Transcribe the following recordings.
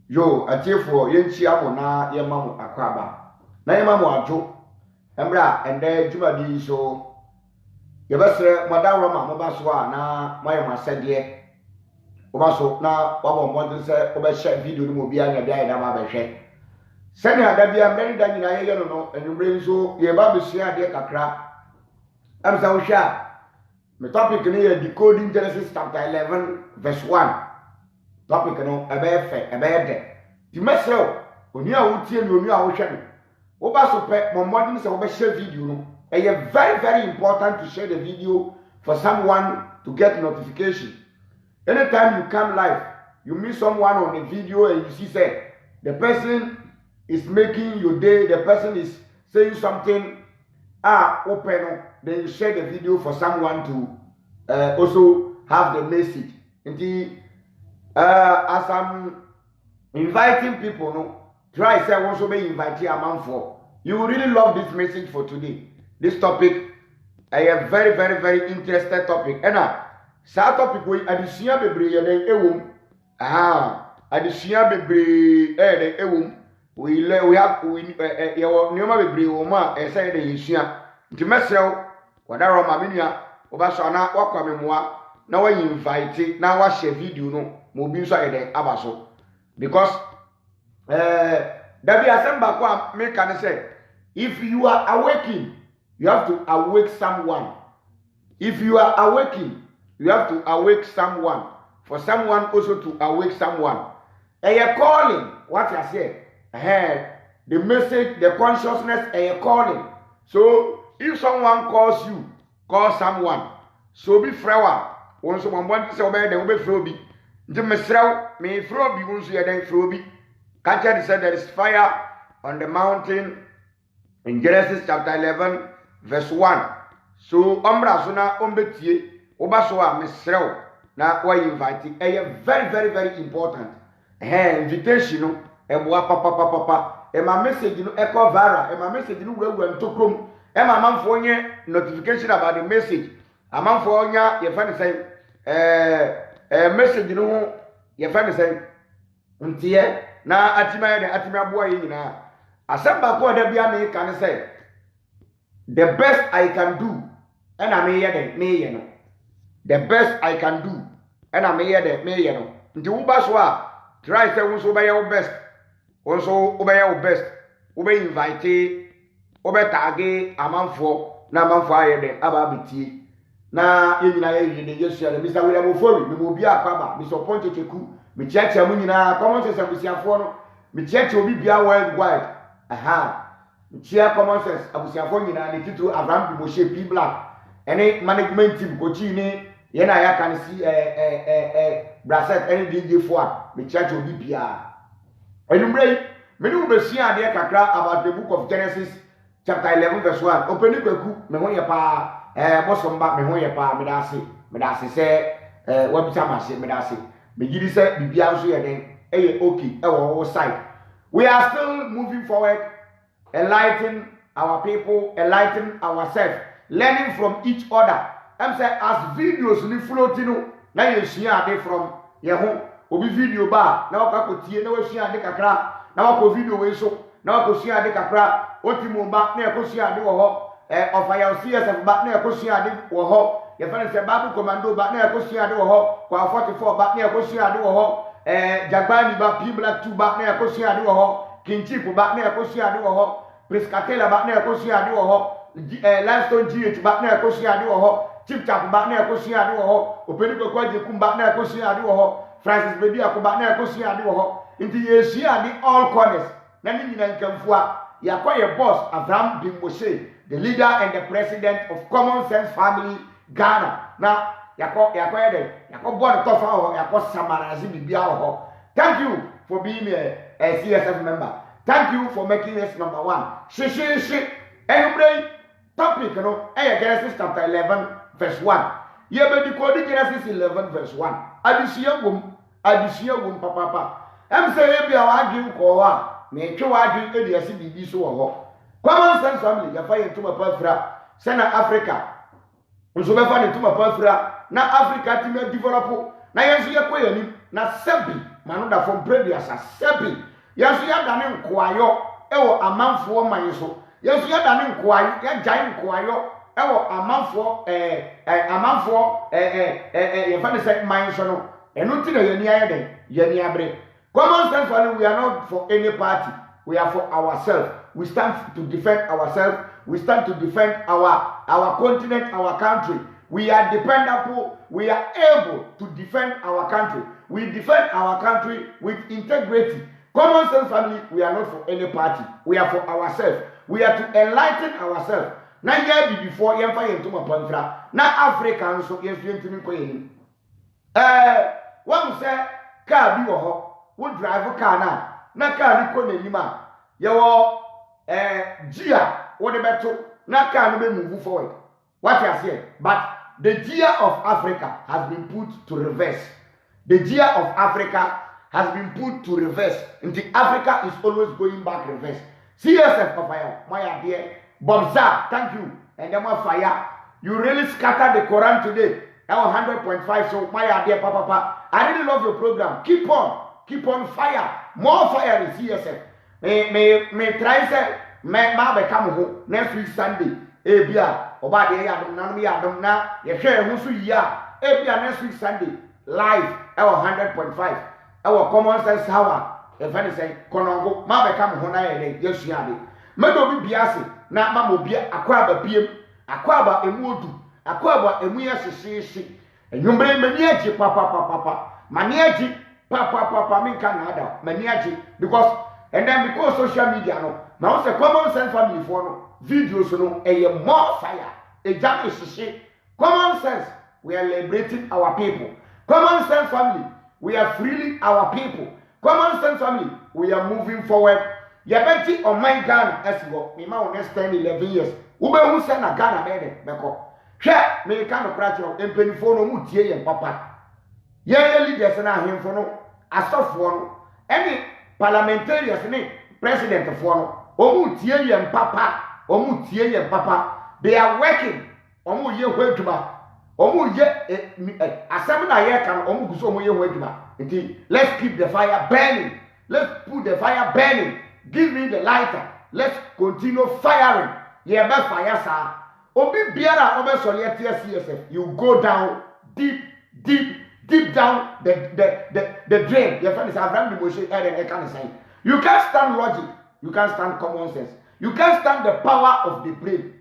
Yo, atiefo yenchi amo na yemamu akwaba. Na yemamu ajo. Embra ende jumadi so yebesre madam Roma mobaso na mayema sede. Obaso na wabo mbonde se obehye video no mo bia nya bia ida ma behwe. Sani adabia mbeni da nyina ye no enumre nso ye ba besua de kakra. Amsa wo hwa. Me topic ni ye decoding Genesis chapter 11 verse 1. Topic no ebe de ti mesrew oni a wotie ni oni a wo hwe no wo ba so pe mo modern se wo be share video no very important to share the video for someone to get notification. Anytime you come live, you meet someone on a video and you see say the person is making your day, the person is saying something open, then you share the video for someone to also have the message. As I'm inviting people, no, try say also be inviting a man for. You will really love this message for today. This topic, a very interesting topic. And sa topic we adisia bebre ye den ewom. Adisia bebre den ewom. We have nioma bebre wo ma e say den yesua. Nti mesrew wadaro ma menua obaso na wakwa memoa na wa invite na wa share video no mo bi so ayeden abaso because dabi asemba kwa me can say if you are awaking you have to awake someone. If you are awaking you have to awake someone for someone also to awake someone. And you're calling what I say the message, the consciousness, and you're calling. So if someone calls you, call someone. So be frewa. Once someone wants to say obey, then obey frobi. The mesrel may frobi once you then frobi. Catcher said there is fire on the mountain in Genesis chapter 11 verse 1. So ombra suna ombetie obasoa mesrel na wa invite. Very important. Invitation no eboa papa. E ma message no echo viral. E ma message no wura ntokrom. E ma manfo nye notification about the message. Amanfo nya ye fa ne say message no ho ye fa ne say ntie na atima aboa ye nyina. Asamba ko da bia me kan say the best I can do and I me ye no. The best I can do and I me ye no. Nti wo ba so a try say wo so be your best. Also obey your best. Obey invite obey tag amanfo na amanfo ayede ababitie na yenyina ye de Yesu ya Mr. William Ofori me mo bia akaba me support checheku me cheche mu nyina common sense abusiafo no me cheche obi bia worldwide me cheche common sense abusiafo nyina ne titu Abraham bi mo she P Black ene management team coach ni ye na ya kan si bracelet ene DJ for me cheche obi bia enumrei me no be sia de kakra about the book of Genesis chapter 11 verse 1. Open it kwaku me ho ye pa bosomba me ho ye pa me da se se wa bi sama se me da se me gidi se bibia nso ye den okay e wo side. We are still moving forward, enlighten our people, enlighten ourselves, learning from each other. I'm say as videos ni floating na ye sua ade from ye ho obi video ba na wakakotie na wasua ade kakra na wako video we so na wakosua ade kakra otimo ba na yakosua ade wo ho of our CSF ba na yakosua ade wo ho ye fa se babu commando ba na yakosua ade wo ho kwa 44 ba na yakosua ade wo ho Jagbani ba P Black 2 ba na yakosua ade wo ho Kinchipu ba na yakosua ade wo ho Priskatela ba na yakosua ade wo ho Limestone GH ba na yakosua ade wo ho Chip Chap ba na yakosua ade wo ho Openiko kwa jekum ba na yakosua ade wo ho Francis Baby akoba na yakosua ade wo ho nti yesia di all corners na ni nyina nkamfua yakwa ye boss Abraham bin Moshe, the leader and the president of Common Sense Family Ghana. Na yakwa ye de yakwa board tofa ho yakwa samarazi bibia ho. Thank you for being a CSF member. Thank you for making us number 1. Shi anyway topic no Genesis chapter 11 verse 1. Ye be decoding Genesis 11 verse 1. Adisia wom papa. Em say e bia wa adwin ko ho me twe wa adwin e de ase bibi so ho. Common Sense Family ya fa ye tuma pa fra se na Africa. Nso be fa ne tuma pa fra na Africa ti me develop na ye so ye koyani na sebi manoda from previous sebi yesu ya dane nkoayo ewo amanfo man so yesu ya dane nkoayo ya gyan nkoayo ewo amanfo ye fa say man so no eno ti na ye ni ayede ye ni abre common sense for we are not for any party we are for ourselves we stand to defend ourselves we stand to defend our continent our country we are dependable we are able to defend our country we defend our country with integrity common sense family we are not for any party we are for ourselves we are to enlighten ourselves na ya bi before yem fa yem to mapanfra na africa so yem fi ntimi ko yem one say car bi wo ho wo drive car na car ni ko n'anima ye wo gear wo de beto na car no be move forward what you say but the gear of Africa has been put to reverse the gear of Africa has been put to reverse until Africa is always going back reverse CSF of fire my dear Bobza, thank you. And then fire. You really scattered the Quran today. That was 100.5. So my dear Papa, I really love your program. Keep on fire. More fire in CSF. May try say ma become home next week Sunday. Ebia, oba de ya dum na ye share who so ya. Ebia next week Sunday live. That was 100.5. Our common sense hour. If anything, konongo ma become home na ye yesuade. Medo bi biase na mama obi akwaba biem akwaba emuodu akwaba emuya hyehyehye enwumbre mani agi papa mani agi papa minka na ada mani agi because and then because social media no now say common sense family for no videos no more fire eja hyehyehye common sense we are liberating our people common sense family we are freeing our people common sense family we are moving forward. Yabeti on my Ghana esgo me ma next 10 11 years ube hu se na Ghana be beko hwe me ka no kra kiro empenifo no mu tie ye papa ye leaders na ahemfo no asofo no any parliamentarians ni president fo no omu tie ye papa they are working omu ye ho aduma omu ye asem na ye kan omu guso omu ye ho aduma nti let's keep the fire burning let's put the fire burning. Give me the lighter. Let's continue firing. Yeah, be fire, sir. Obi biara obe solieti CSF. You go down deep down the drain. Your friend is Abraham the Moshe and can say. You can't stand logic. You can't stand common sense. You can't stand the power of the brain.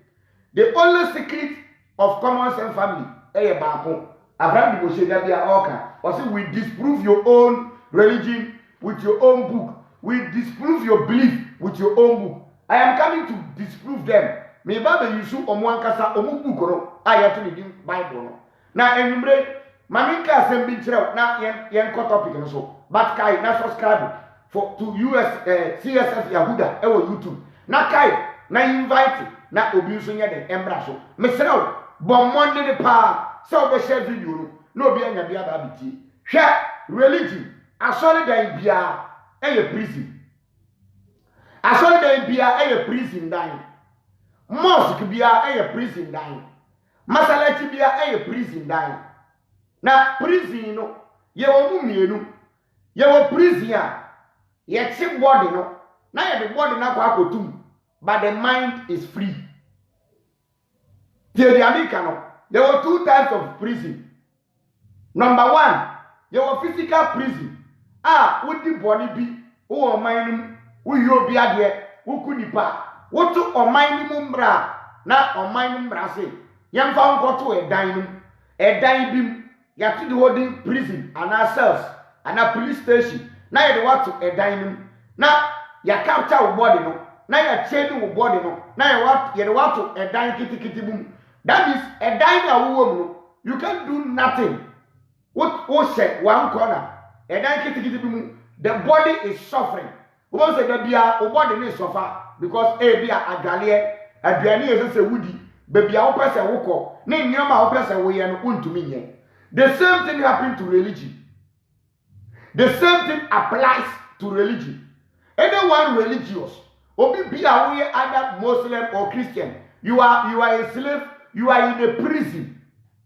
The only secret of common sense family. Abraham the Moshe that they are okay. Also, we disprove your own religion with your own book. We disprove your belief with your own book. I am coming to disprove them. Me baba yusu omwankasa omu book no ayatu ni Bible no. Na enumre maminka asem bi kire na yen ko topic no so. But kai na subscribe to CSF Yahuda ewo YouTube. Na kai na invite na obi so nye den embra so. Me serew bon monde de pa so be share video no. No obi anya bia ba biti. Hwe religion asori dan bia prison. I saw there be a prison dying. Mosque be a prison dying. Masalati be a prison dying. Now, prison, no, ye won't me, ye were prison, ye cheap body, no. Now, the body not too, but the mind is free. Till the American, there were two types of prison. Number one, there were physical prison. Would the body be? Oh, mine, we you be a dear, who could nipa? What to or mine mumbra? Now, or mine brassy. Young found got to a dining, you have to do holding prison and ourselves and a police station. Now you want to a dining. Now you capture a body no. Now you change your body no. Now you want to a dining kitty boom. That is a dining woman. You can do nothing. What said one corner? A dining kitty boom. The body is suffering. Once the body is suffer because a galia, a biani is a woody, baby, our person woko, name your mouth person we and to me. The same thing happened to religion. The same thing applies to religion. Anyone religious, or be aware either Muslim or Christian, you are a slave, you are in a prison.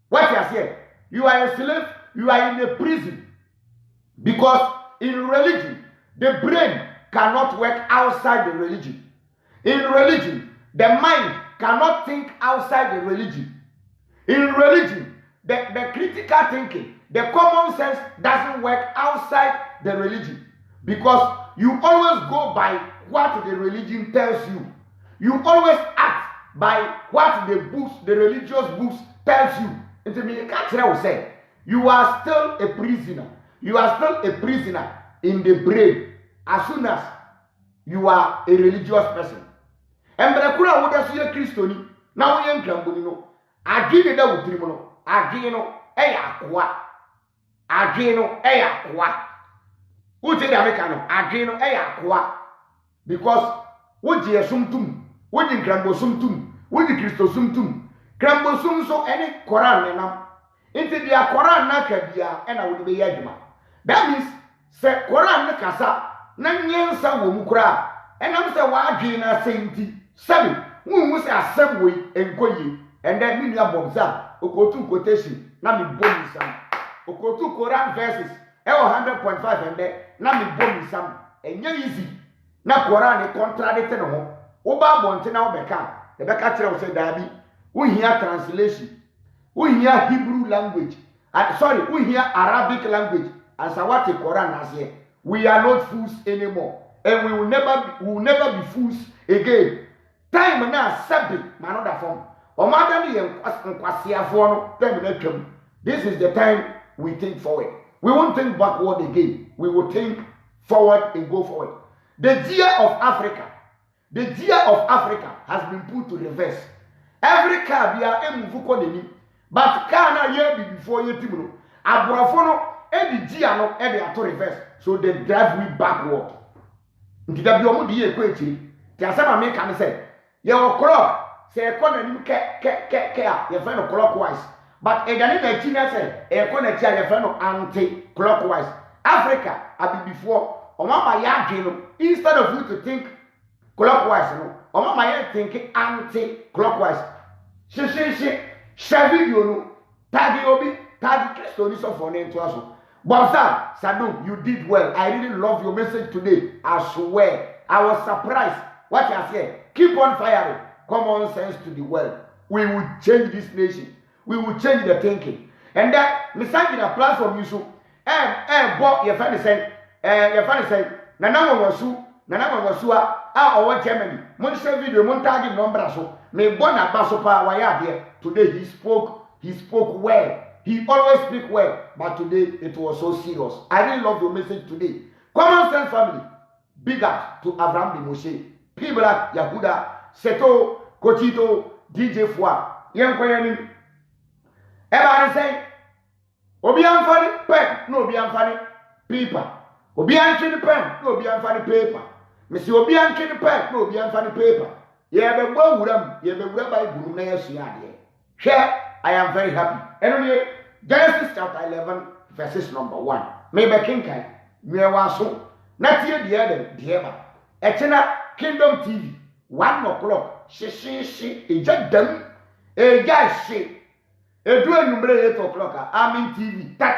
What you say? You are a slave, you are in a prison. Because in religion, the brain cannot work outside the religion. In religion, the mind cannot think outside the religion. In religion, the critical thinking, the common sense doesn't work outside the religion. Because you always go by what the religion tells you. You always act by what the books, the religious books tells you. And to me, I say, you are still a prisoner. You are still a prisoner in the brain as soon as you are a religious person. And but I could have see a Christian now young Cambonino. I give it out with Trimono. I give no Ayaqua. I give no Ayaqua. Who did Americano? I give no Ayaqua. Because what ye sumtum, what in Crambo sumtum, what the Christo sumtum, Crambo sum so any Koran now. Into the Koran Nakabia and I would be Yajma. That means, say Koran Nakasa, Nanyan Samukra, and I'm saying, why Gina Sainty, Seven, who was a subway and Koyi, and then Minia Bomza, Okotu quotation, Nami Bonisam, Okotu Koran verses, 100.5 and there, Nami Bonisam, and you're easy. Na Koran contradicted no. Oba Montana Beka, the Beka said, Dabi, we hear translation, we hear Hebrew language, we hear Arabic language, as what the Quran has here. We are not fools anymore, and we will never be fools again. Time now, Sabbath, another form. This is the time we think forward. We won't think backward again. We will think forward and go forward. The year of Africa has been put to reverse. Every car be a move, but car na year before you timuno. Abrafono every year no every to reverse, so they drive me backward. Nti da bi omo di equate. Ti asama me kan say, your clock say economy you find clockwise. But egani na china say economy you find anti-clockwise. Africa abi before omama ya gino instead of you to think clockwise no omama ya think anti-clockwise. Shavi no tagi obi tagi Christoni so for name to us. Bonsa Sadum, you did well. I really love your message today. I swear I was surprised what you said. Keep on firing common sense to the world. We will change this nation. We will change the thinking. And that Misangi na platform you so boy your friend say nana wasu our Germany mon share video mon tag number so me bona basopa wa ya there. Today he spoke well. He always speak well, but today it was so serious. I really love your message today. Common sense family, big up to Abraham de Moshe, people like Yahuda, Seto, Kochito, DJ Fwa, Yankoyani. Everybody say, Obi funny pen, no Obi funny paper. Obi funny pen, no Obi funny paper. Monsieur Obi funny pen, no Obi funny paper. Yeah, be one wuram, yeah be whereby guru na yasuya there. Share. I am very happy. Anyway, Genesis chapter 11, verses number 1. Maybe Kinkai, Mewaso, not here the other, Diema. Etena Kingdom TV, 1 o'clock. She, a judge, a guy, she, a dual number 8 o'clock. I'm in TV, ta.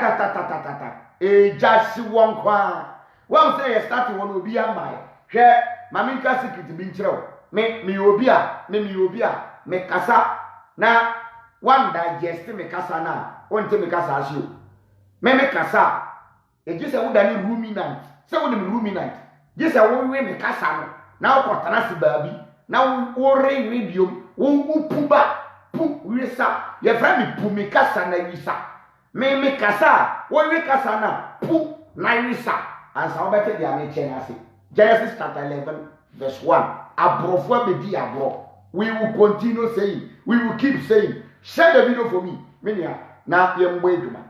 A judge, one qua. One say a starting one will be on my share. Maminka secret to be true. Me obia, me casa. Now, one digest me kasa na wonte me kasa asio me kasa e gise wo dani ruminant se wo dem ruminant gise wo we me kasa no na wo kotana si baabi na wo re biom wo puba pu wisa ye fra me pu me kasa na wisa me kasa wo we kasa na pu na wisa ansa wo bete dia me chen ase. Genesis chapter 11 verse 1. Abrofo be di abro. We will continue saying, we will keep saying. Share the video for me. Minya, na yembo eduma.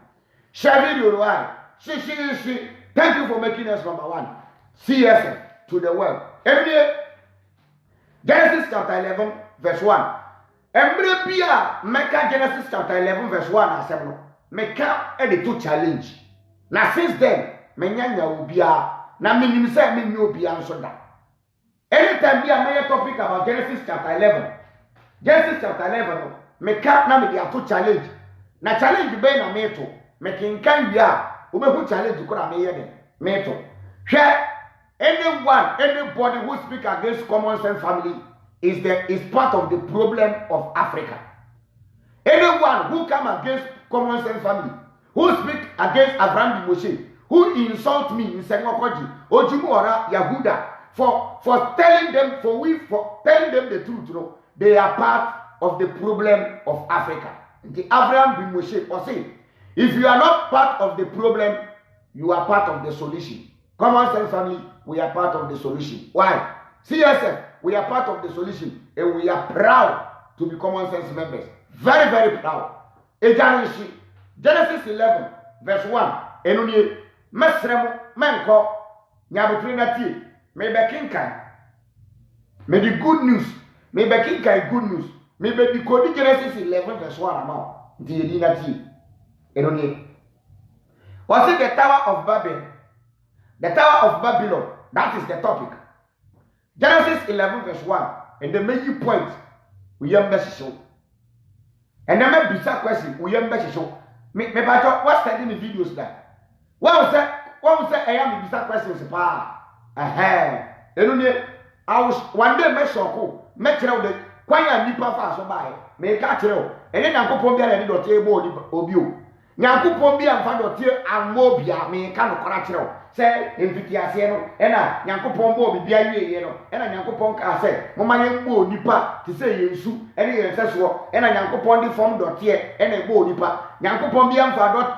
Share video why? She. Thank you for making us number 1. CSM to the world. Every day, Genesis chapter 11, verse 1. Every year, Mecca Genesis chapter 11, verse 1 and 7. Mecca editor challenge. Now since then, menyanya ubia na minimisa minyo ubia nsoda. Anytime we are topic about Genesis chapter 11. Genesis chapter 11. Me cap na me dia to challenge. Na challenge be na me to. Me kinkan bia who challenge you could me to share anybody who speak against common sense family is part of the problem of Africa. Anyone who come against common sense family, who speak against Abraham Moshe, who insult me in Sengokoji, Ojumora, Yahuda, for telling them the truth, you know, they are part of the problem of Africa. The Abraham Moshe or say, if you are not part of the problem, you are part of the solution. Common sense family, we are part of the solution. Why? CSF, we are part of the solution, and we are proud to be common sense members. Very, very proud. Genesis 11, verse 1. Enunye, mesremo, menko, nyabutrinati, maybe kinkai. May the good news, maybe kinkai good news, maybe decoding Genesis 11, verse 1 amount. Enunye. Was it the Tower of Babel? The Tower of Babylon, that is the topic. Genesis 11, verse 1. And the main point, we have message show. And the main bizarre question, we have message show. Me what's studying the videos that? What was that? I am the bizarre questions. I was one day, Mesoko, Metro, the Quaya Nipa Faso by, may catch you. And then Uncle Pombia and the table of you. Nyanku Pombia and Fandotier and Mobia, me can correct you. Say, in Vitiasiano, and I, Nyanku Pombo, be and I Nyanku Ponka say, Mama Yambo Nipa, to say you sue, any ancestral, and I Nyanku Pondi form dotier, and a bo nipa, Nyanku Pombiam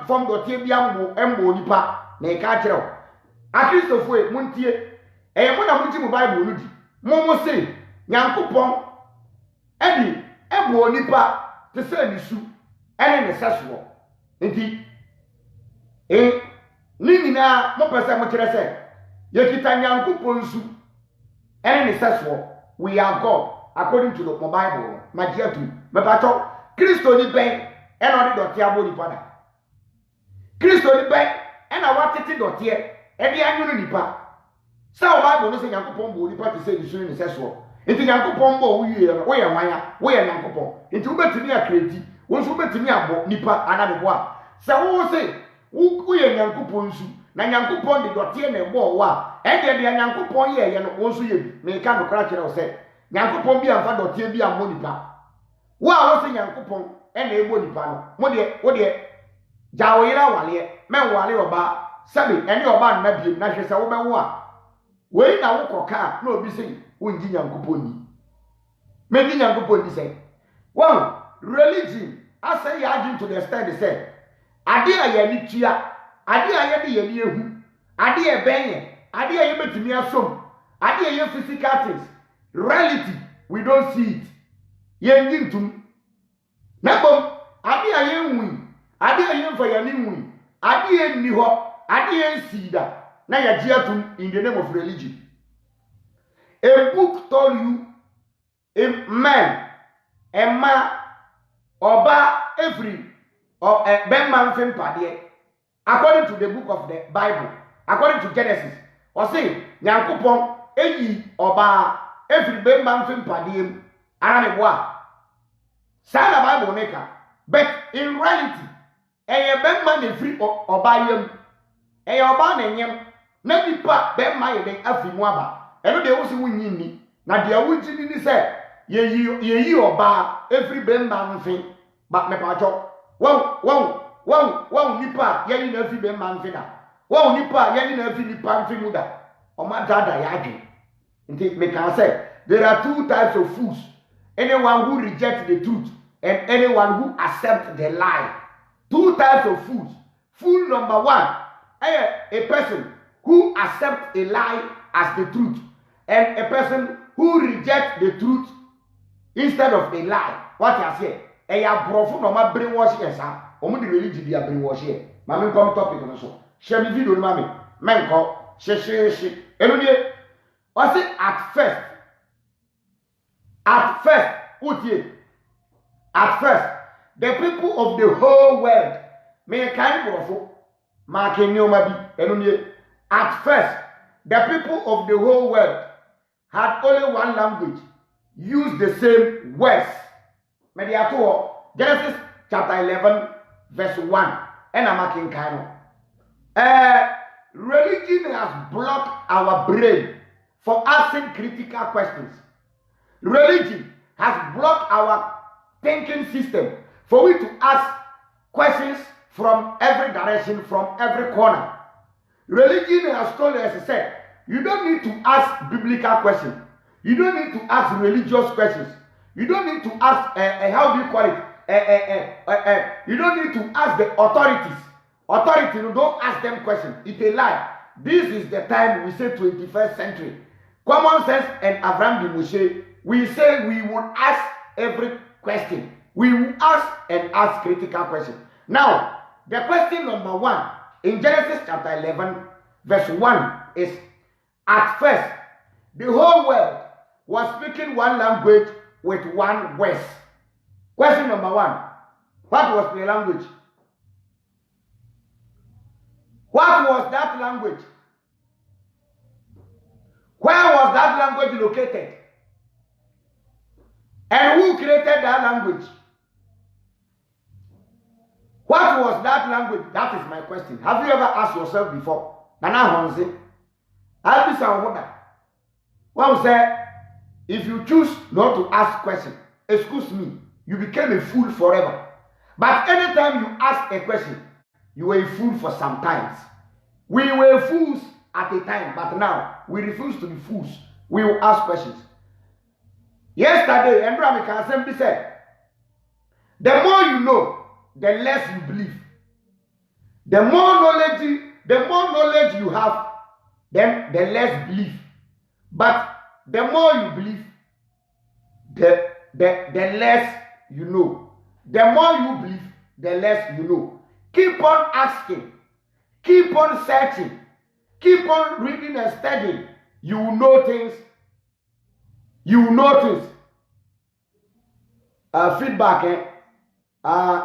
form dotier biambo, and bo nipa, may catch you. A Christophe, Muntier, and when I'm putting Bible, Momo say, Nyanku Pom, Eddie, and bo nipa, to say you sue, and an ancestral. Indeed, Nina, no person much say, Yakitanyan Kuponsu, and in such we are God, according to the Bible, my dear to Mapato, Christo the bank, and on the Tiabo di Pada. Christo the bank, and I wanted to dot here, and the annual nipa. So Bible doesn't Yankupon, the party say the soon in sexual. Into Yankupon, we are Yankupon, into better near crazy. Once we met me about Nipa another one. So who will say, who are Yankuponsu, Nanyankupon the Dotian and Boa, and then the Yankupon ye, and also you may come to crash or say, Yankupon be a fan of Tibia Monipa. Well, was a Yankupon and a Monipano, Modia, Jawela Wale, Man Wale or Bar, Sabi, and your band may be Nashes over one. Wait, I walk or car, no be saying, wouldn't Yankuponi. Maybe Yankuponi say, well, religion. I say you to the extent they say, Adia Yanitia, Adia Yadi Yehu, Adia Benye, Adia Yebetimia Sum, Adia physical things. Reality, we don't see it. Yengintum. Nabom, Adia Yenwin, Adia Yen for Yaninwin, Adia Niho, Adia Sida, Nayajiatum in the name of religion. A book told you a man, Oba every or a Benman Fem Padie, according to the book of the Bible, according to Genesis, or say, Yankupon, Eyi, Oba, every Benman Fem Padie, Anamwa. Sana Bible maker, but in reality, a Benman is free or buy him, a Oba and him, Nami Pa, Benman, and Afimwaba, and they also win me. Now, the original said, ye Oba, every Benman thing. But me pacho, wow, nipa, yani na fi be man fi da. Wow, nipa, yani na fi nipa fi muda. O ma dada yaji. Nti me can say, there are two types of fools. Anyone who rejects the truth and anyone who accepts the lie. Two types of fools. Fool number one, a person who accepts a lie as the truth, and a person who rejects the truth instead of a lie. What you say? Eya brofo no ma brainwash yes ah omo de religion dia brainwash here mama come topic no so share me video no mama menko she enu die o say at first the people of the whole world me kan brofo ma kenyo bi enu die at first the people of the whole world had only one language, used the same words. Genesis chapter 11, verse 1. And I'm making kind Religion has blocked our brain from asking critical questions. Religion has blocked our thinking system for we to ask questions from every direction, from every corner. Religion has told us, as I said, you don't need to ask biblical questions. You don't need to ask religious questions. You don't need to ask, how do you call it? You don't need to ask the authorities. Authority, don't ask them questions. It's a lie. This is the time we say 21st century. Common sense and Abraham de Moshe, we say we will ask every question. We will ask and ask critical questions. Now, the question number 1 in Genesis chapter 11, verse 1 is, at first, the whole world was speaking one language with one voice. Question number 1, what was the language? What was that language? Where was that language located? And who created that language? What was that language? That is my question. Have you ever asked yourself before? Nana Honzi. I'll be saying what say, if you choose not to ask questions, excuse me, you became a fool forever. But anytime you ask a question, you were a fool for some times. We were fools at a time, but now we refuse to be fools. We will ask questions. Yesterday, Andrew Assembly said, the more you know, the less you believe. The more knowledge you have, then the less belief. But the more you believe, the less you know. The more you believe, the less you know. Keep on asking. Keep on searching. Keep on reading and studying. You will know things. You will know things. Feedback,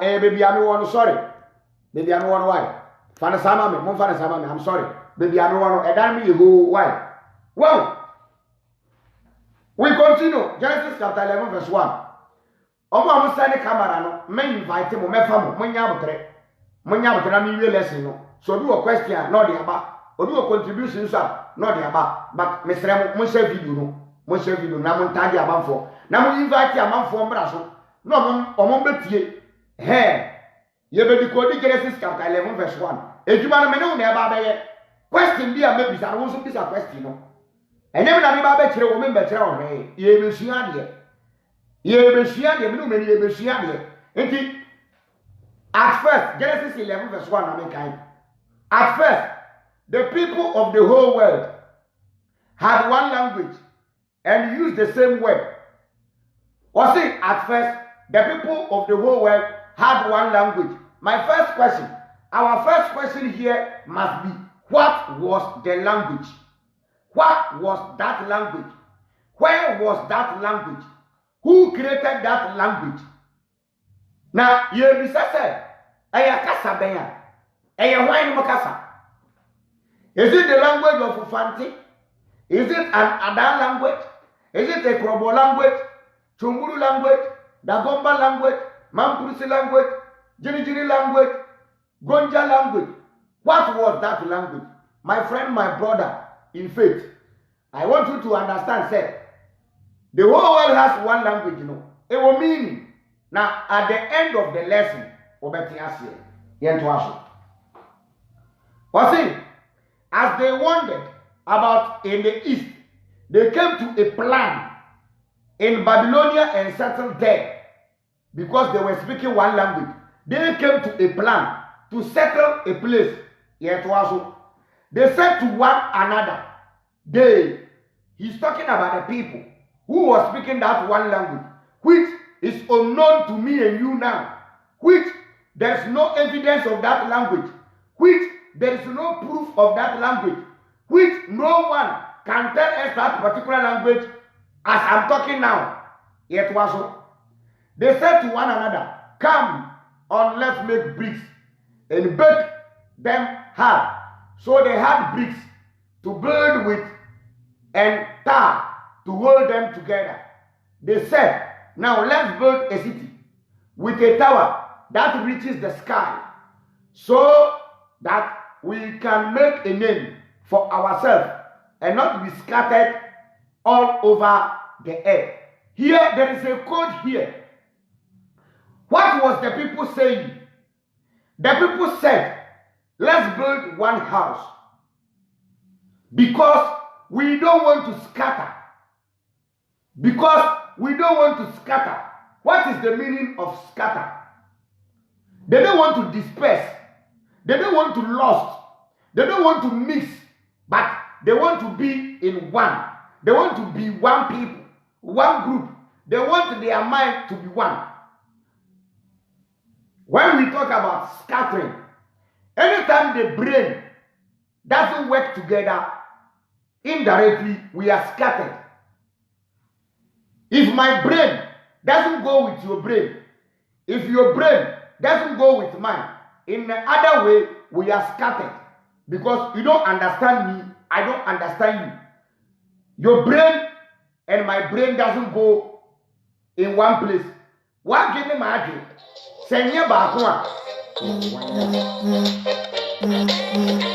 baby, I'm sorry. Baby, I'm why. I'm sorry. Baby, I'm why. Well, we continue. Genesis chapter 11, verse 1. I'm sending camera. No, me invite him. Me family. Munya me lesson. No. So do a question, not the about. Or do a contribution, sir, not the about. But Mr. Moshe video, no. Moshe video. Now, I'm tired about for. Now, we invite your man for Brasso. No, Omombetier. Hey, you be decoding Genesis chapter 11, verse 1. If you want to know about question, be a baby, I also be a question. No. And never have a better woman better on her. Ye will see idea. Ye will see idea, no many will see idea. Indeed, at first, Genesis 11, verse 1, I mean, at first, the people of the whole world had one language and used the same word. Was it at first, the people of the whole world had one language? My first question, our first question here must be, what was the language? What was that language? Where was that language? Who created that language? Now, you said, Ayakasa Benya. Ayawine Mokasa. Is it the language of Ufanti? Is it an Adan language? Is it a Krobo language? Chumuru language? Dagomba language? Mampurusi language? Jini language? Gonja language? What was that language? My friend, my brother, in faith, I want you to understand, say, the whole world has one language, you know. It will mean. Now, at the end of the lesson, as they wandered about in the east, they came to a plan in Babylonia and settled there because they were speaking one language. They came to a plan to settle a place. They said to one another, he's talking about the people who was speaking that one language, which is unknown to me and you now, which there's no evidence of that language, which there is no proof of that language, which no one can tell us that particular language as I'm talking now. Yet was they said to one another, come on, let's make bricks and bake them hard. So they had bricks to build with and tar to hold them together. They said, now let's build a city with a tower that reaches the sky, so that we can make a name for ourselves and not be scattered all over the earth. Here, there is a code here. What was the people saying? The people said, let's build one house because we don't want to scatter. Because we don't want to scatter. What is the meaning of scatter? They don't want to disperse. They don't want to lost. They don't want to mix. But they want to be in one. They want to be one people, one group. They want their mind to be one. When we talk about scattering, anytime the brain doesn't work together, indirectly we are scattered. If my brain doesn't go with your brain, if your brain doesn't go with mine, in the other way, we are scattered. Because you don't understand me, I don't understand you. Your brain and my brain doesn't go in one place. What give me my dream? Send you back one.